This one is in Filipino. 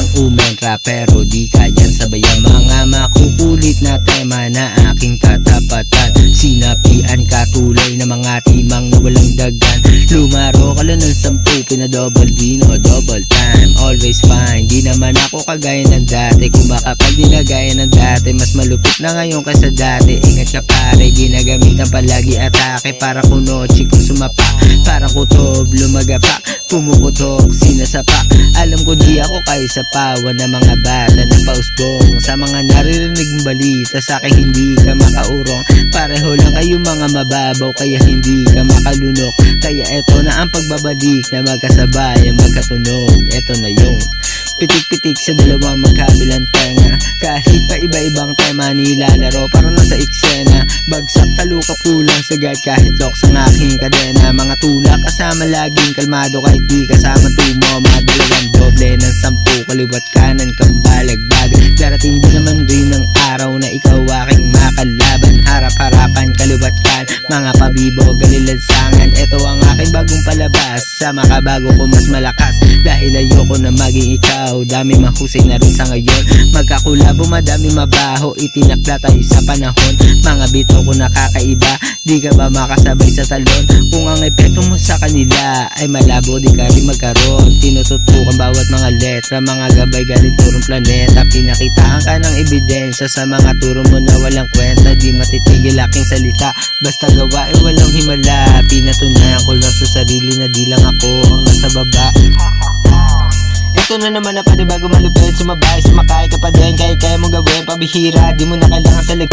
ng umentra, pero di kayan sabayan. Mga makukulit na tema na aking katapatan, sinapian katulay na mga timang na walang dagan. Lumaro ka lang ng 10, pinadouble din o double time. Always fine, di naman ako kagaya ng dati. Kung makapal di na gaya ng dati, mas malupit na ngayon kaysa dati. Ingat ka pare, ginagamitan palagi atake. Para kunochi kung sumapa, para kutob lumagapak, pumuputok, sinasapak. Alam ko di ako kayo sa pawa ng mga bata na pausbong. Sa mga naririnig mong balita, sa akin hindi ka makaurong. Pareho lang kayo mga mababaw, kaya hindi ka makalunok. Kaya eto na ang pagbabalik na magkasabay, magkatunog. Eto na yun, pitik-pitik sa dalawang magkabilang tenga. Kahit pa iba-ibang tema nilalaro, parang nasa eksena. Bagsak talukap kulang sagad kahit lock sa aking kadena. Mga tulak kasama laging kalmado kahit di kasama tumo. Mga dalawang doble ng 10, kaliwat kanan kang balagbag. Darating din naman rin ng araw na ikaw aking makalaban. Harap-harapan, kaliwat kan, mga pabibog, galilansangan. Ito ang aking bagong palabas, sa makabago ko mas malakas. Dahil ayoko na maging ikaw, dami mahusay na rin sa ngayon. Magkakulabo, madami mabaho, itinakda tayo sa panahon. Mga bito ko nakakaiba, di ka ba makasabay sa talon? Kung ang epekto mo sa kanila ay malabo, di ka rin magkaroon. Tinututukan bawat mga letra, mga gabay galing turong planeta. Pinakitaan ka ng ebidensya sa mga turo mo na walang kwenta. Di matitigil aking salita, basta gawa ay walang himala. Pinatunayan ko lang sa sarili na di lang ako ang nasa baba. Ito na naman na panibago malupit, sumabay, sumakay ka pa din. Kahit kaya mong gawin, pabihira, di mo na kailangan sa lag.